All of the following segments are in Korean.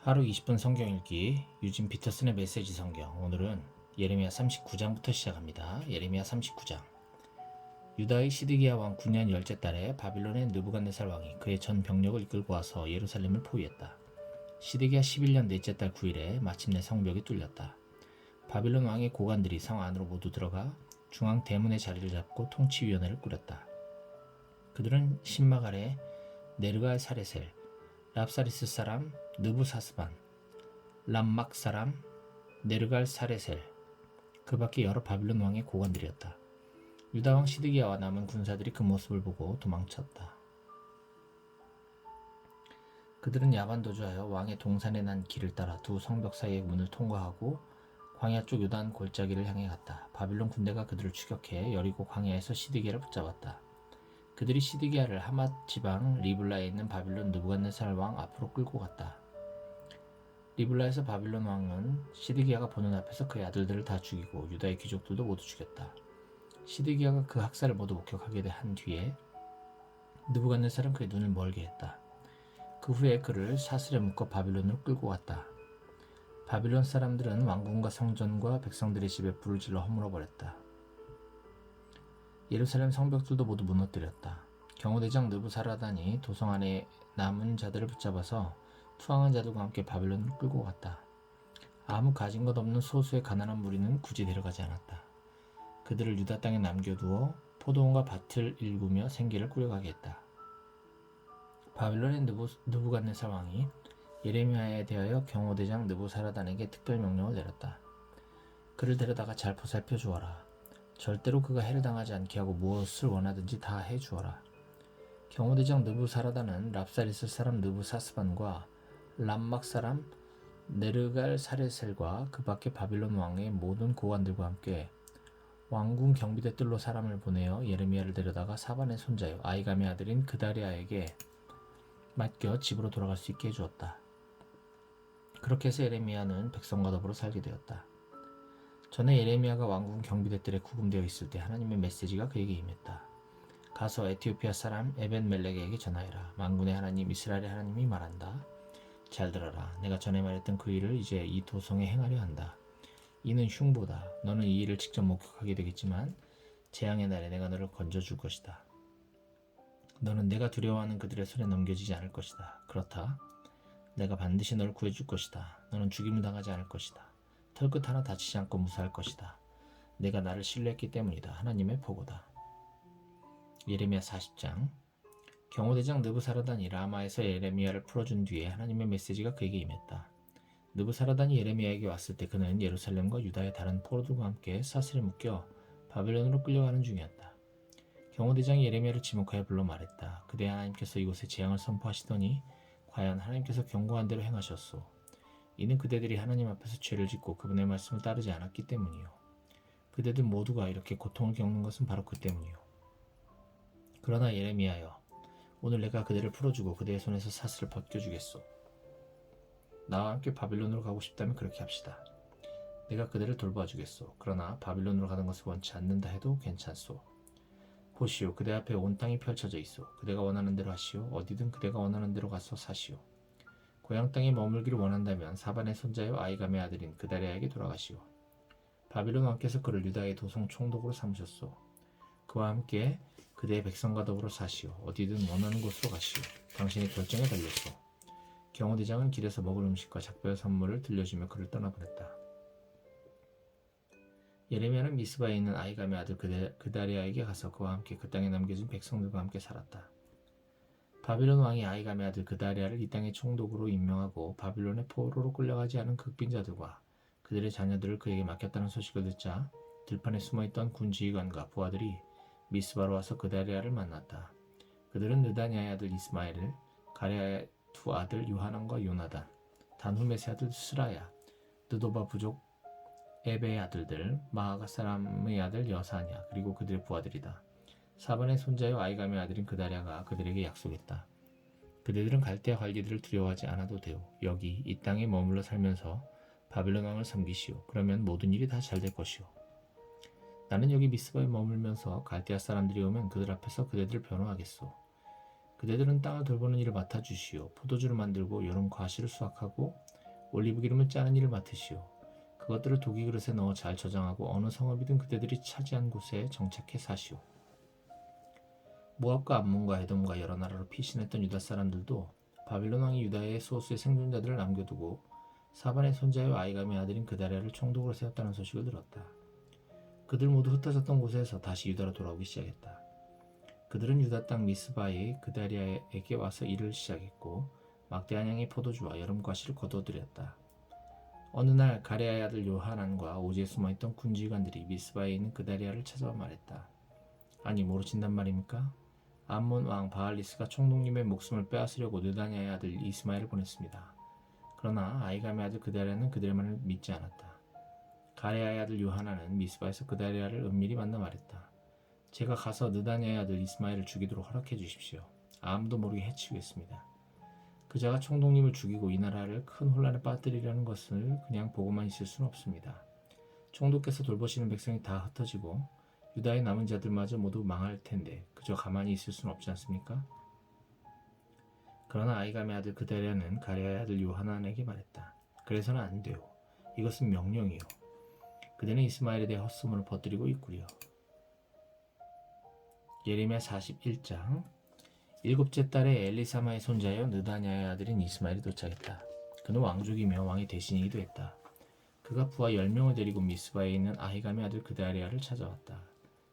하루 20분 성경 읽기 유진 피터슨의 메시지 성경. 오늘은 예레미야 39장부터 시작합니다. 예레미야 39장. 유다의 시드기야 왕 9년 10째 달에 바빌론의 느부갓네살 왕이 그의 전 병력을 이끌고 와서 예루살렘을 포위했다. 시드기야 11년 넷째 달 9일에 마침내 성벽이 뚫렸다. 바빌론 왕의 고관들이 성 안으로 모두 들어가 중앙 대문의 자리를 잡고 통치위원회를 꾸렸다. 그들은 신막 아래 네르갈 사레셀, 랍사리스 사람 느부사스반, 람막 사람 네르갈 사레셀, 그 밖에 여러 바빌론 왕의 고관들이었다. 유다 왕 시드기야와 남은 군사들이 그 모습을 보고 도망쳤다. 그들은 야반도주하여 왕의 동산에 난 길을 따라 두 성벽 사이의 문을 통과하고 광야 쪽 요단 골짜기를 향해 갔다. 바빌론 군대가 그들을 추격해 여리고 광야에서 시드기야를 붙잡았다. 그들이 시드기야를 하맛 지방 리블라에 있는 바빌론 느부갓네살 왕 앞으로 끌고 갔다. 리블라에서 바빌론 왕은 시드기야가 보는 앞에서 그의 아들들을 다 죽이고 유다의 귀족들도 모두 죽였다. 시드기야가 그 학살을 모두 목격하게 한 뒤에 느부갓네살은 그의 눈을 멀게 했다. 그 후에 그를 사슬에 묶어 바빌론으로 끌고 갔다. 바빌론 사람들은 왕궁과 성전과 백성들의 집에 불을 질러 허물어버렸다. 예루살렘 성벽들도 모두 무너뜨렸다. 경호대장 느부사라단이 도성 안에 남은 자들을 붙잡아서 투항한 자들과 함께 바빌론을 끌고 갔다. 아무 가진 것 없는 소수의 가난한 무리는 굳이 데려가지 않았다. 그들을 유다 땅에 남겨두어 포도원과 밭을 일구며 생계를 꾸려가게 했다. 바빌론의 느부갓네살 왕이 예레미야에 대하여 경호대장 느부사라단에게 특별 명령을 내렸다. 그를 데려다가 잘 보살펴 주어라. 절대로 그가 해를 당하지 않게 하고 무엇을 원하든지 다 해주어라. 경호대장 느부사라단은 랍사리스 사람 느부사스반과 람막 사람 네르갈 사레셀과 그 밖에 바빌론 왕의 모든 고관들과 함께 왕궁 경비대 뜰로 사람을 보내어 예레미야를 데려다가 사반의 손자요 아이감의 아들인 그다리아에게 맡겨 집으로 돌아갈 수 있게 해주었다. 그렇게 해서 예레미야는 백성과 더불어 살게 되었다. 전에 예레미야가 왕궁 경비대 뜰에 구금되어 있을 때 하나님의 메시지가 그에게 임했다. 가서 에티오피아 사람 에벤멜렉에게 전하여라. 만군의 하나님 이스라엘의 하나님이 말한다. 잘 들어라. 내가 전에 말했던 그 일을 이제 이 도성에 행하려 한다. 이는 흉보다. 너는 이 일을 직접 목격하게 되겠지만 재앙의 날에 내가 너를 건져줄 것이다. 너는 내가 두려워하는 그들의 손에 넘겨지지 않을 것이다. 그렇다. 내가 반드시 너를 구해줄 것이다. 너는 죽임을 당하지 않을 것이다. 털끝 하나 다치지 않고 무사할 것이다. 내가 나를 신뢰했기 때문이다. 하나님의 보고다. 예레미야 40장. 경호대장 느부사라단이 라마에서 예레미야를 풀어준 뒤에 하나님의 메시지가 그에게 임했다. 느부사라단이 예레미야에게 왔을 때 그는 예루살렘과 유다의 다른 포로들과 함께 사슬에 묶여 바빌론으로 끌려가는 중이었다. 경호대장이 예레미야를 지목하여 불러 말했다. 그대 하나님께서 이곳에 재앙을 선포하시더니 과연 하나님께서 경고한 대로 행하셨소. 이는 그대들이 하나님 앞에서 죄를 짓고 그분의 말씀을 따르지 않았기 때문이요. 그대들 모두가 이렇게 고통을 겪는 것은 바로 그 때문이요. 그러나 예레미야여, 오늘 내가 그대를 풀어주고 그대의 손에서 사슬을 벗겨주겠소. 나와 함께 바빌론으로 가고 싶다면 그렇게 합시다. 내가 그대를 돌봐주겠소. 그러나 바빌론으로 가는 것을 원치 않는다 해도 괜찮소. 보시오, 그대 앞에 온 땅이 펼쳐져 있소. 그대가 원하는 대로 하시오. 어디든 그대가 원하는 대로 가서 사시오. 고향 땅에 머물기를 원한다면 사반의 손자요 아이감의 아들인 그다리아에게 돌아가시오. 바빌론 왕께서 그를 유다의 도성 총독으로 삼으셨소. 그와 함께 그대의 백성과 더불어 사시오. 어디든 원하는 곳으로 가시오. 당신의 결정에 달렸소. 경호대장은 길에서 먹을 음식과 작별 선물을 들려주며 그를 떠나보냈다. 예레미야는 미스바에 있는 아이감의 아들 그다리아에게 가서 그와 함께 그 땅에 남겨진 백성들과 함께 살았다. 바빌론 왕이 아이감의 아들 그다리아를 이 땅의 총독으로 임명하고 바빌론의 포로로 끌려가지 않은 극빈자들과 그들의 자녀들을 그에게 맡겼다는 소식을 듣자 들판에 숨어있던 군 지휘관과 부하들이 미스바로 와서 그다리아를 만났다. 그들은 느다냐의 아들 이스마엘을, 가랴의 두 아들 요하난과 요나단, 단후메스의 아들 스라야, 느도바 부족 에베의 아들들, 마아가 사람의 아들 여사냐, 그리고 그들의 부하들이다. 사반의 손자요 아이감의 아들인 그다리아가 그들에게 약속했다. 그들은 갈대아 관리들을 두려워하지 않아도 되오. 여기 이 땅에 머물러 살면서 바빌론 왕을 섬기시오. 그러면 모든 일이 다 잘 될 것이오. 나는 여기 미스바에 머물면서 갈대아 사람들이 오면 그들 앞에서 그대들을 변호하겠소. 그대들은 땅을 돌보는 일을 맡아주시오. 포도주를 만들고 여름 과실을 수확하고 올리브 기름을 짜는 일을 맡으시오. 그것들을 도기 그릇에 넣어 잘 저장하고 어느 성읍이든 그대들이 차지한 곳에 정착해 사시오. 모압과 암몬과 에돔과 여러 나라로 피신했던 유다 사람들도 바빌론 왕이 유다의 소수의 생존자들을 남겨두고 사반의 손자요 아이감의 아들인 그다리아를 총독으로 세웠다는 소식을 들었다. 그들 모두 흩어졌던 곳에서 다시 유다로 돌아오기 시작했다. 그들은 유다 땅 미스바의 그다리아에게 와서 일을 시작했고 막대한 양의 포도주와 여름 과실을 거둬들였다. 어느 날 가레아의 아들 요하난과 오지에 숨어있던 군지관들이 미스바에 있는 그다리아를 찾아와 말했다. 아니 모르신단 말입니까? 암몬 왕 바알리스가 총독님의 목숨을 빼앗으려고 느다냐의 아들 이스마엘을 보냈습니다. 그러나 아이감의 아들 그다리아는 그들의 말을 믿지 않았다. 가레아의 아들 요하나는 미스바에서 그다리아를 은밀히 만나 말했다. 제가 가서 느다냐의 아들 이스마엘을 죽이도록 허락해 주십시오. 아무도 모르게 해치우겠습니다. 그자가 총독님을 죽이고 이 나라를 큰 혼란에 빠뜨리려는 것을 그냥 보고만 있을 수는 없습니다. 총독께서 돌보시는 백성이 다 흩어지고 유다의 남은 자들마저 모두 망할 텐데 그저 가만히 있을 수는 없지 않습니까? 그러나 아이감의 아들 그다리아는 가레아의 아들 요하난에게 말했다. 그래서는 안 돼요. 이것은 명령이요. 그대는 이스마엘에 대해 헛소문을 퍼뜨리고 있구려. 예레미야 41장. 일곱째 달에 엘리사마의 손자여 느다냐의 아들인 이스마엘이 도착했다. 그는 왕족이며 왕의 대신이기도 했다. 그가 부하 10명을 데리고 미스바에 있는 아히감의 아들 그다리아를 찾아왔다.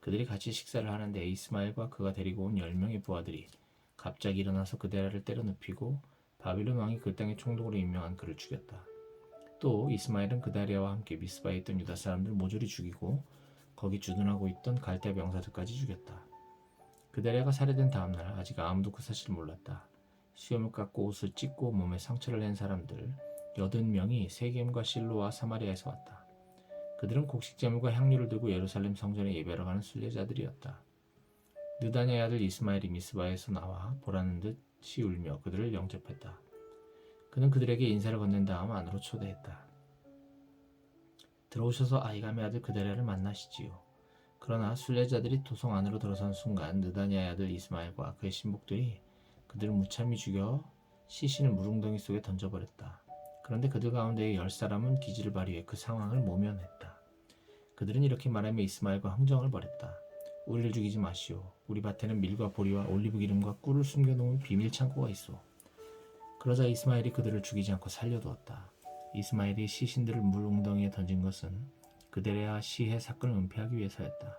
그들이 같이 식사를 하는데 이스마엘과 그가 데리고 온 10명의 부하들이 갑자기 일어나서 그다리아를 때려 눕히고 바빌론 왕이 그 땅의 총독으로 임명한 그를 죽였다. 또 이스마엘은 그다리아와 함께 미스바에 있던 유다 사람들 모조리 죽이고 거기 주둔하고 있던 갈대 병사들까지 죽였다. 그다리아가 살해된 다음날 아직 아무도 그 사실을 몰랐다. 수염을 깎고 옷을 찢고 몸에 상처를 낸 사람들 80명이 세겜과 실로와 사마리아에서 왔다. 그들은 곡식제물과 향료를 들고 예루살렘 성전에 예배하러 가는 순례자들이었다. 느다냐의 아들 이스마엘이 미스바에서 나와 보라는 듯이 울며 그들을 영접했다. 그는 그들에게 인사를 건넨 다음 안으로 초대했다. 들어오셔서 아이감의 아들 그다리아를 만나시지요. 그러나 순례자들이 도성 안으로 들어선 순간 느다냐의 아들 이스마엘과 그의 신복들이 그들을 무참히 죽여 시신을 물웅덩이 속에 던져버렸다. 그런데 그들 가운데의 10사람은 기지를 발휘해 그 상황을 모면했다. 그들은 이렇게 말하며 이스마엘과 흥정을 벌였다. 우리를 죽이지 마시오. 우리 밭에는 밀과 보리와 올리브 기름과 꿀을 숨겨놓은 비밀 창고가 있어. 그러자 이스마엘이 그들을 죽이지 않고 살려두었다. 이스마엘이 시신들을 물웅덩이에 던진 것은 그다리아 시해 사건을 은폐하기 위해서였다.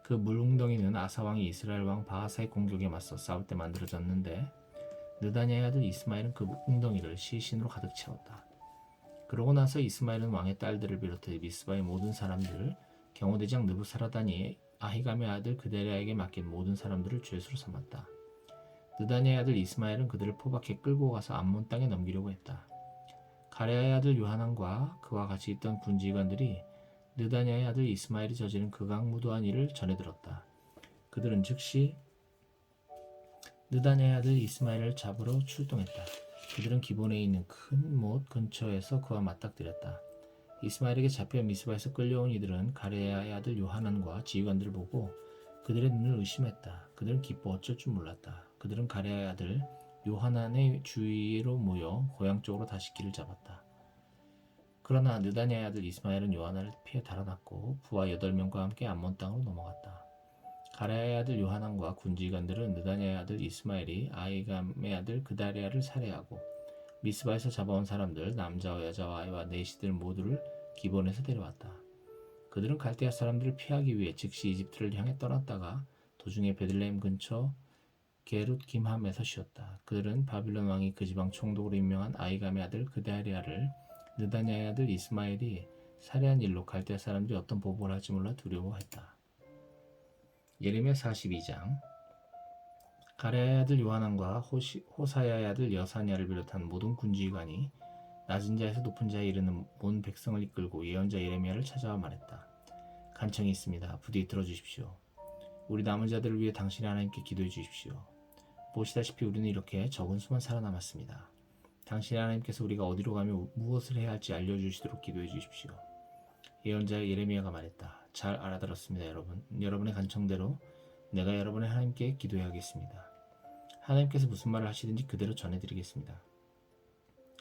그 물웅덩이는 아사왕이 이스라엘 왕 바하사의 공격에 맞서 싸울 때 만들어졌는데 느다냐의 아들 이스마엘은 그 웅덩이를 시신으로 가득 채웠다. 그러고 나서 이스마엘은 왕의 딸들을 비롯해 미스바의 모든 사람들, 경호대장 느부사라단이 아히감의 아들 그다리아에게 맡긴 모든 사람들을 죄수로 삼았다. 느다냐의 아들 이스마엘은 그들을 포박해 끌고 가서 암몬 땅에 넘기려고 했다. 가레아의 아들 요하난과 그와 같이 있던 군지관들이 느다냐의 아들 이스마엘이 저지른 극악무도한 일을 전해 들었다. 그들은 즉시 느다냐의 아들 이스마엘을 잡으러 출동했다. 그들은 기본에 있는 큰 못 근처에서 그와 맞닥뜨렸다. 이스마엘에게 잡혀 미스바에서 끌려온 이들은 가레아의 아들 요하난과 지휘관들을 보고 그들의 눈을 의심했다. 그들은 기뻐 어쩔 줄 몰랐다. 그들은 가레아의 아들 요하난의 주위로 모여 고향 쪽으로 다시 길을 잡았다. 그러나 느다냐의 아들 이스마엘은 요하난을 피해 달아났고 부하 8명과 함께 암몬 땅으로 넘어갔다. 가레아의 아들 요하난과 군지관들은 느다냐의 아들 이스마엘이 아이감의 아들 그다리아를 살해하고 미스바에서 잡아온 사람들 남자와 여자와 아이와 내시들 모두를 기본에서 데려왔다. 그들은 갈대아 사람들을 피하기 위해 즉시 이집트를 향해 떠났다가 도중에 베들레헴 근처 게룻 김함에서 쉬었다. 그들은 바빌론 왕이 그 지방 총독으로 임명한 아이감의 아들 그다리아를 느다냐의 아들 이스마엘이 살해한 일로 갈대아 사람들이 어떤 보복을 할지 몰라 두려워했다. 예레미야 42장. 가레아의 아들 요하난과 호사야의 아들 여사냐를 비롯한 모든 군지관이 낮은 자에서 높은 자에 이르는 온 백성을 이끌고 예언자 예레미야를 찾아와 말했다. 간청이 있습니다. 부디 들어주십시오. 우리 남은 자들을 위해 당신의 하나님께 기도해 주십시오. 보시다시피 우리는 이렇게 적은 수만 살아남았습니다. 당신의 하나님께서 우리가 어디로 가며 무엇을 해야 할지 알려주시도록 기도해 주십시오. 예언자 예레미야가 말했다. 잘 알아들었습니다, 여러분. 여러분의 간청대로 내가 여러분의 하나님께 기도해야겠습니다. 하나님께서 무슨 말을 하시든지 그대로 전해드리겠습니다.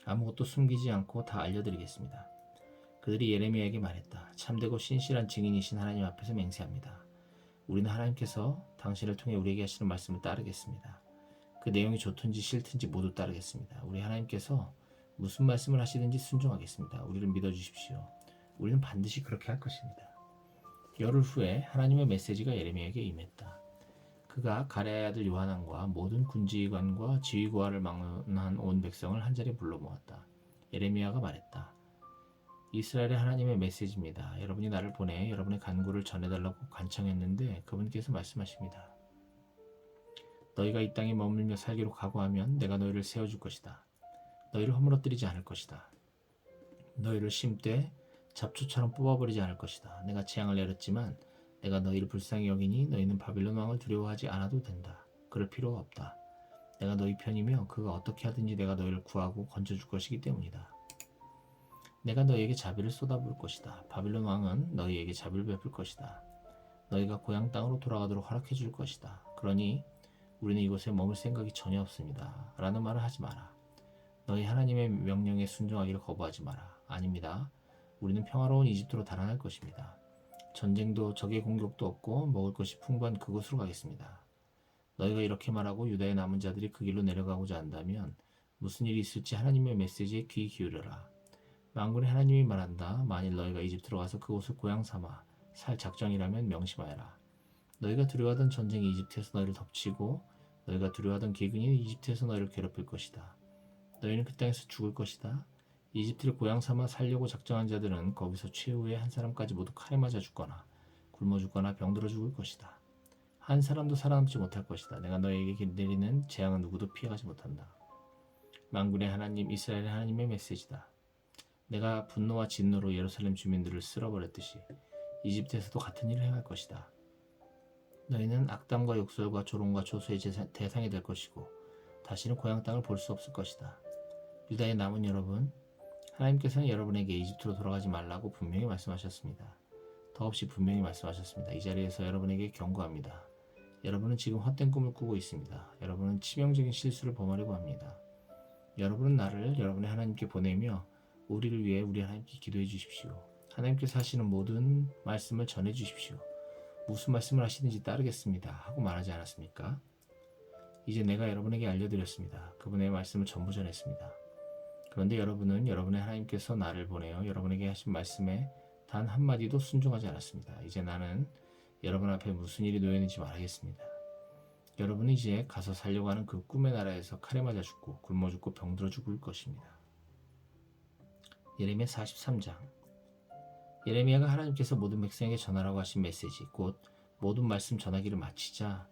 아무것도 숨기지 않고 다 알려드리겠습니다. 그들이 예레미야에게 말했다. 참되고 신실한 증인이신 하나님 앞에서 맹세합니다. 우리는 하나님께서 당신을 통해 우리에게 하시는 말씀을 따르겠습니다. 그 내용이 좋든지 싫든지 모두 따르겠습니다. 우리 하나님께서 무슨 말씀을 하시든지 순종하겠습니다. 우리를 믿어주십시오. 우리는 반드시 그렇게 할 것입니다. 열흘 후에 하나님의 메시지가 예레미야에게 임했다. 그가 가레아의 아들 요하난과 모든 군지관과 지휘고아를 막론한 온 백성을 한자리에 불러 모았다. 예레미야가 말했다. 이스라엘의 하나님의 메시지입니다. 여러분이 나를 보내 여러분의 간구를 전해달라고 간청했는데 그분께서 말씀하십니다. 너희가 이 땅에 머물며 살기로 각오하면 내가 너희를 세워줄 것이다. 너희를 허물어뜨리지 않을 것이다. 너희를 심되 잡초처럼 뽑아버리지 않을 것이다. 내가 재앙을 내렸지만 내가 너희를 불쌍히 여기니 너희는 바빌론 왕을 두려워하지 않아도 된다. 그럴 필요가 없다. 내가 너희 편이며 그가 어떻게 하든지 내가 너희를 구하고 건져줄 것이기 때문이다. 내가 너희에게 자비를 쏟아부을 것이다. 바빌론 왕은 너희에게 자비를 베풀 것이다. 너희가 고향 땅으로 돌아가도록 허락해 줄 것이다. 그러니 우리는 이곳에 머물 생각이 전혀 없습니다. 라는 말을 하지 마라. 너희 하나님의 명령에 순종하기를 거부하지 마라. 아닙니다. 우리는 평화로운 이집트로 달아날 것입니다. 전쟁도 적의 공격도 없고 먹을 것이 풍부한 그곳으로 가겠습니다. 너희가 이렇게 말하고 유다의 남은 자들이 그 길로 내려가고자 한다면 무슨 일이 있을지 하나님의 메시지에 귀 기울여라. 만군의 하나님이 말한다. 만일 너희가 이집트로 가서 그곳을 고향 삼아 살 작정이라면 명심하여라. 너희가 두려워하던 전쟁이 이집트에서 너희를 덮치고 너희가 두려워하던 기근이 이집트에서 너희를 괴롭힐 것이다. 너희는 그 땅에서 죽을 것이다. 이집트를 고향 삼아 살려고 작정한 자들은 거기서 최후의 한 사람까지 모두 칼에 맞아 죽거나 굶어 죽거나 병들어 죽을 것이다. 한 사람도 살아남지 못할 것이다. 내가 너희에게 내리는 재앙은 누구도 피해가지 못한다. 만군의 하나님 이스라엘의 하나님의 메시지다. 내가 분노와 진노로 예루살렘 주민들을 쓸어버렸듯이 이집트에서도 같은 일을 행할 것이다. 너희는 악담과 욕설과 조롱과 조소의 대상이 될 것이고 다시는 고향 땅을 볼 수 없을 것이다. 유다의 남은 여러분, 하나님께서는 여러분에게 이집트로 돌아가지 말라고 분명히 말씀하셨습니다. 더없이 분명히 말씀하셨습니다. 이 자리에서 여러분에게 경고합니다. 여러분은 지금 헛된 꿈을 꾸고 있습니다. 여러분은 치명적인 실수를 범하려고 합니다. 여러분은 나를 여러분의 하나님께 보내며 우리를 위해 우리 하나님께 기도해 주십시오. 하나님께서 하시는 모든 말씀을 전해 주십시오. 무슨 말씀을 하시든지 따르겠습니다. 하고 말하지 않았습니까? 이제 내가 여러분에게 알려드렸습니다. 그분의 말씀을 전부 전했습니다. 그런데 여러분은 여러분의 하나님께서 나를 보내어 여러분에게 하신 말씀에 단 한마디도 순종하지 않았습니다. 이제 나는 여러분 앞에 무슨 일이 놓여있는지 말하겠습니다. 여러분은 이제 가서 살려고 하는 그 꿈의 나라에서 칼에 맞아 죽고 굶어 죽고 병들어 죽을 것입니다. 예레미야 43장. 예레미야가 하나님께서 모든 백성에게 전하라고 하신 메시지 곧 모든 말씀 전하기를 마치자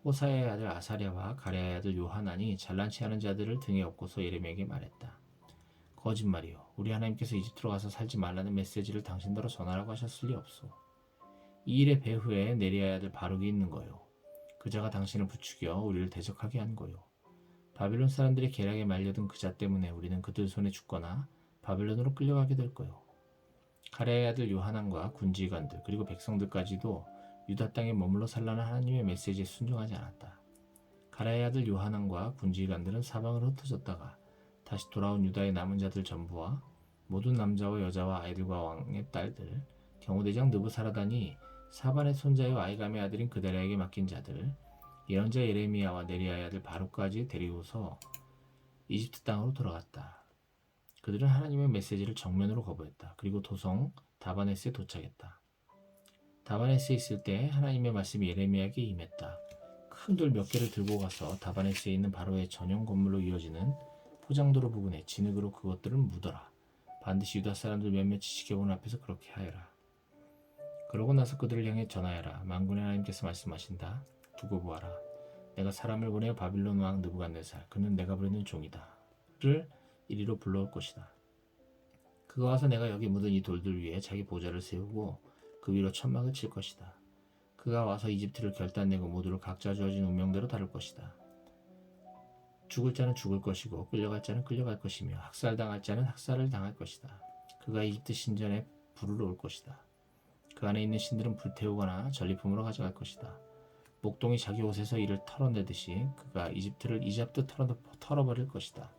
호사야의 아들 아사랴와 가랴의 아들 요하난이 잘난치 하는 자들을 등에 업고서 예레미야에게 말했다. 거짓말이요. 우리 하나님께서 이집트로 가서 살지 말라는 메시지를 당신더러 전하라고 하셨을 리 없소. 이 일의 배후에 네리야의 아들 바룩이 있는 거요. 그 자가 당신을 부추겨 우리를 대적하게 한 거요. 바빌론 사람들의 계략에 말려든 그 자 때문에 우리는 그들 손에 죽거나 바빌론으로 끌려가게 될 거요. 가랴의 아들 요하난과 군지관들 그리고 백성들까지도 유다 땅에 머물러 살라는 하나님의 메시지에 순종하지 않았다. 가랴의 아들 요하난과 군지관들은 사방으로 흩어졌다가 다시 돌아온 유다의 남은 자들 전부와 모든 남자와 여자와 아이들과 왕의 딸들, 경호대장 느부사라단이 사반의 손자요 아이감의 아들인 그다랴에게 맡긴 자들, 예언자 예레미야와 네리야의 아들 바룩까지 데리고서 이집트 땅으로 돌아갔다. 그들은 하나님의 메시지를 정면으로 거부했다. 그리고 도성 다바네스에 도착했다. 다바네스에 있을 때 하나님의 말씀이 예레미야에게 임했다. 큰 돌 몇 개를 들고 가서 다바네스에 있는 바로의 전용 건물로 이어지는 포장도로 부근에 진흙으로 그것들을 묻어라. 반드시 유다 사람들 몇몇이 지켜보는 앞에서 그렇게 하여라. 그러고 나서 그들을 향해 전하여라. 만군의 하나님께서 말씀하신다. 두고 보아라. 내가 사람을 보내어 바빌론 왕 느부갓네살 그는 내가 부르는 종이다. 를 이리로 불러올 것이다. 그가 와서 내가 여기 묻은 이 돌들 위에 자기 보좌를 세우고 그 위로 천막을 칠 것이다. 그가 와서 이집트를 결단내고 모두를 각자 주어진 운명대로 다룰 것이다. 죽을 자는 죽을 것이고 끌려갈 자는 끌려갈 것이며 학살당할 자는 학살을 당할 것이다. 그가 이집트 신전에 불을 올 것이다. 그 안에 있는 신들은 불태우거나 전리품으로 가져갈 것이다. 목동이 자기 옷에서 이를 털어내듯이 그가 이집트를 이잡듯 털어버릴 것이다.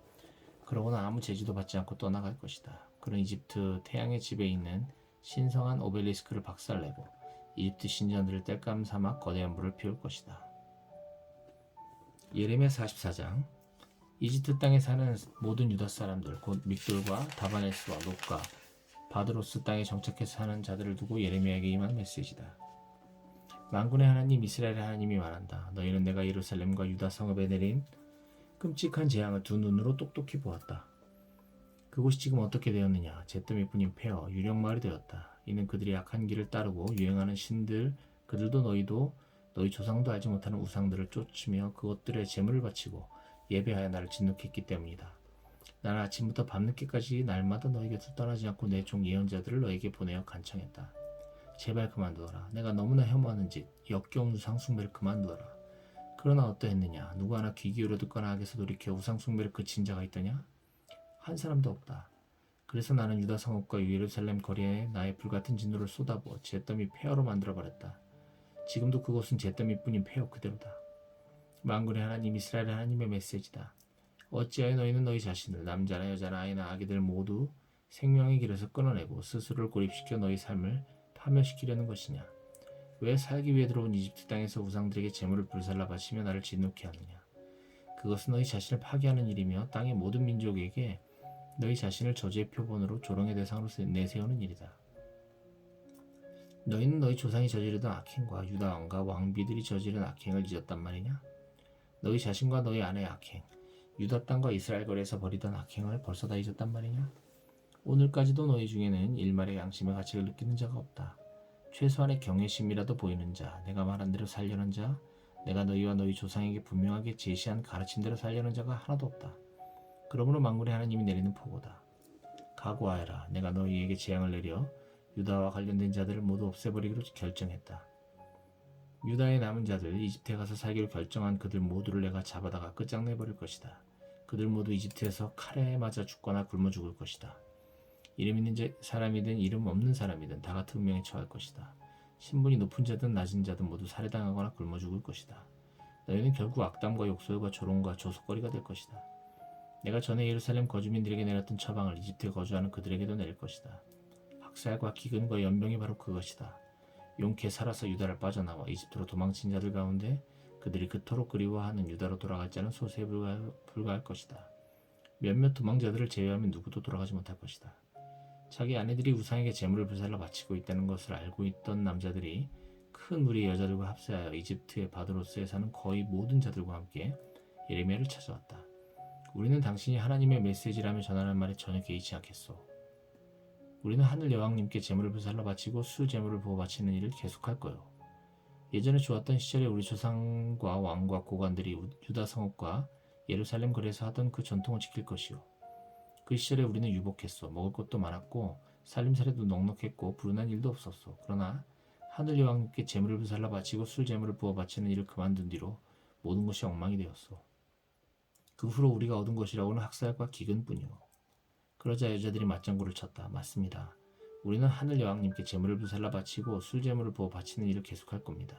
그러고는 아무 제지도 받지 않고 떠나갈 것이다. 그는 이집트 태양의 집에 있는 신성한 오벨리스크를 박살내고 이집트 신전들을 땔감 삼아 거대한 불을 피울 것이다. 예레미야 44장. 이집트 땅에 사는 모든 유다 사람들 곧 믹돌과 다바네스와 롯과 바드로스 땅에 정착해서 사는 자들을 두고 예레미야에게 임한 메시지다. 만군의 하나님 이스라엘의 하나님이 말한다. 너희는 내가 예루살렘과 유다 성읍에 내린 끔찍한 재앙을 두 눈으로 똑똑히 보았다. 그곳이 지금 어떻게 되었느냐. 잿더미뿐인 폐허 유령마을이 되었다. 이는 그들이 악한 길을 따르고 유행하는 신들 그들도 너희도 너희 조상도 알지 못하는 우상들을 쫓으며 그것들의 제물을 바치고 예배하여 나를 진노했기 때문이다. 나는 아침부터 밤늦게까지 날마다 너희 곁을 떠나지 않고 내 종 예언자들을 너에게 보내어 간청했다. 제발 그만두어라. 내가 너무나 혐오하는 짓 역겨운 우상숭배를 그만두어라. 그러나 어떠했느냐. 누구 하나 귀 기울여 듣거나 악에서 돌이켜 우상숭배를 그친 자가 있더냐? 한 사람도 없다. 그래서 나는 유다 성읍과 예루살렘 거리에 나의 불같은 진노를 쏟아부어 잿더미 폐허로 만들어버렸다. 지금도 그곳은 잿더미뿐인 폐허 그대로다. 만군의 하나님 이스라엘 하나님의 메시지다. 어찌하여 너희는 너희 자신을 남자나 여자나 아이나 아기들 모두 생명의 길에서 끊어내고 스스로를 고립시켜 너희 삶을 파멸시키려는 것이냐. 왜 살기 위해 들어온 이집트 땅에서 우상들에게 제물을 불살라 바치며 나를 진노케 하느냐. 그것은 너희 자신을 파괴하는 일이며 땅의 모든 민족에게 너희 자신을 저주의 표본으로 조롱의 대상으로 내세우는 일이다. 너희는 너희 조상이 저지르던 악행과 유다 왕과 왕비들이 저지른 악행을 잊었단 말이냐? 너희 자신과 너희 아내의 악행, 유다 땅과 이스라엘 거리에서 벌이던 악행을 벌써 다 잊었단 말이냐? 오늘까지도 너희 중에는 일말의 양심의 가치를 느끼는 자가 없다. 최소한의 경외심이라도 보이는 자, 내가 말한 대로 살려는 자, 내가 너희와 너희 조상에게 분명하게 제시한 가르침대로 살려는 자가 하나도 없다. 그러므로 만군의 하나님이 내리는 포고다. 각오하여라. 내가 너희에게 재앙을 내려 유다와 관련된 자들을 모두 없애버리기로 결정했다. 유다의 남은 자들, 이집트에 가서 살기로 결정한 그들 모두를 내가 잡아다가 끝장내버릴 것이다. 그들 모두 이집트에서 칼에 맞아 죽거나 굶어 죽을 것이다. 이름 있는 사람이든 이름 없는 사람이든 다 같은 운명에 처할 것이다. 신분이 높은 자든 낮은 자든 모두 살해당하거나 굶어 죽을 것이다. 너희는 결국 악담과 욕설과 조롱과 조속거리가 될 것이다. 내가 전에 예루살렘 거주민들에게 내렸던 처방을 이집트에 거주하는 그들에게도 내릴 것이다. 학살과 기근과 연병이 바로 그것이다. 용케 살아서 유다를 빠져나와 이집트로 도망친 자들 가운데 그들이 그토록 그리워하는 유다로 돌아갈 자는 소수에 불과할 것이다. 몇몇 도망자들을 제외하면 누구도 돌아가지 못할 것이다. 자기 아내들이 우상에게 제물을 불살라 바치고 있다는 것을 알고 있던 남자들이 큰 무리의 여자들과 합세하여 이집트의 바드로스에 사는 거의 모든 자들과 함께 예레미야를 찾아왔다. 우리는 당신이 하나님의 메시지라며 전하는 말에 전혀 개의치 않겠소. 우리는 하늘 여왕님께 제물을 불살라 바치고 수 제물을 부어 바치는 일을 계속할 거요. 예전에 좋았던 시절에 우리 조상과 왕과 고관들이 유다 성읍과 예루살렘 거리에서 하던 그 전통을 지킬 것이요. 그 시절에 우리는 유복했소. 먹을 것도 많았고 살림살이도 넉넉했고 불운한 일도 없었소. 그러나 하늘 여왕님께 제물을 불살라 바치고 술 제물을 부어 바치는 일을 그만둔 뒤로 모든 것이 엉망이 되었소. 그 후로 우리가 얻은 것이라고는 학살과 기근뿐이요. 그러자 여자들이 맞장구를 쳤다. 맞습니다. 우리는 하늘 여왕님께 제물을 불살라 바치고 술 제물을 부어 바치는 일을 계속할 겁니다.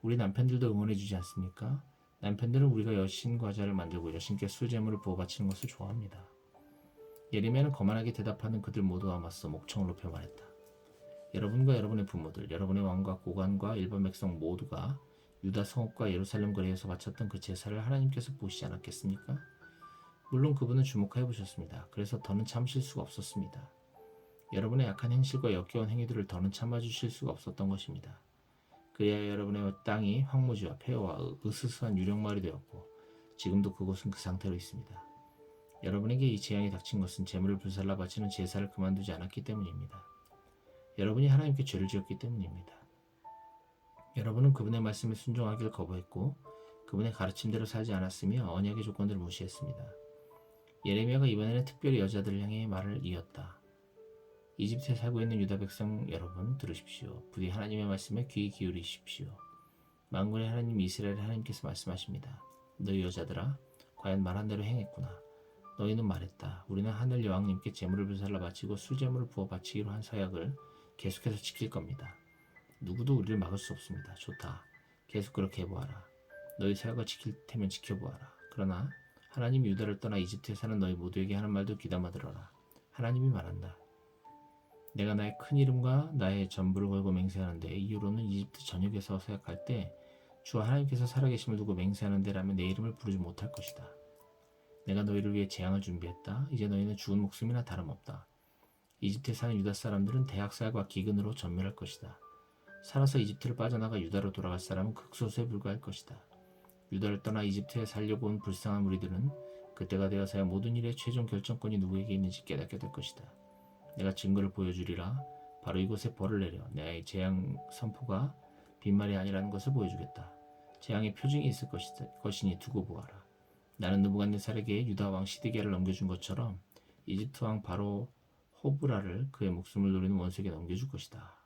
우리 남편들도 응원해주지 않습니까? 남편들은 우리가 여신 과자를 만들고 여신께 술 제물을 부어 바치는 것을 좋아합니다. 예레미야는 거만하게 대답하는 그들 모두와 맞서 목청을 높여 말했다. 여러분과 여러분의 부모들, 여러분의 왕과 고관과 일반 백성 모두가 유다 성읍과 예루살렘 거리에서 바쳤던 그 제사를 하나님께서 보시지 않았겠습니까? 물론 그분은 주목하여 보셨습니다. 그래서 더는 참으실 수가 없었습니다. 여러분의 약한 행실과 역겨운 행위들을 더는 참아주실 수가 없었던 것입니다. 그래야 여러분의 땅이 황무지와 폐허와 으스스한 유령마을이 되었고 지금도 그곳은 그 상태로 있습니다. 여러분에게 이 재앙이 닥친 것은 제물을 불살라 바치는 제사를 그만두지 않았기 때문입니다. 여러분이 하나님께 죄를 지었기 때문입니다. 여러분은 그분의 말씀에 순종하기를 거부했고 그분의 가르침대로 살지 않았으며 언약의 조건들을 무시했습니다. 예레미야가 이번에는 특별히 여자들을 향해 말을 이었다. 이집트에 살고 있는 유다 백성 여러분 들으십시오. 부디 하나님의 말씀에 귀 기울이십시오. 만군의 하나님 이스라엘 하나님께서 말씀하십니다. 너희 여자들아 과연 말한 대로 행했구나. 너희는 말했다. 우리는 하늘 여왕님께 제물을 불살라 바치고 술제물을 부어 바치기로 한 서약을 계속해서 지킬 겁니다. 누구도 우리를 막을 수 없습니다. 좋다. 계속 그렇게 해보아라. 너희 사역을 지킬 테면 지켜보아라. 그러나 하나님이 유다를 떠나 이집트에 사는 너희 모두에게 하는 말도 귀담아 들어라. 하나님이 말한다. 내가 나의 큰 이름과 나의 전부를 걸고 맹세하는데 이후로는 이집트 전역에서 사역할 때 주 하나님께서 살아계심을 두고 맹세하는 데라면 내 이름을 부르지 못할 것이다. 내가 너희를 위해 재앙을 준비했다. 이제 너희는 죽은 목숨이나 다름없다. 이집트에 사는 유다 사람들은 대학살과 기근으로 전멸할 것이다. 살아서 이집트를 빠져나가 유다로 돌아갈 사람은 극소수에 불과할 것이다. 유다를 떠나 이집트에 살려고 온 불쌍한 무리들은 그때가 되어서야 모든 일의 최종 결정권이 누구에게 있는지 깨닫게 될 것이다. 내가 증거를 보여주리라. 바로 이곳에 벌을 내려 내 재앙 선포가 빈말이 아니라는 것을 보여주겠다. 재앙의 표징이 있을 것이니 두고 보아라. 나는 느부갓네살에게 유다 왕 시드기야를 넘겨준 것처럼 이집트 왕 바로 호브라를 그의 목숨을 노리는 원수에게 넘겨줄 것이다.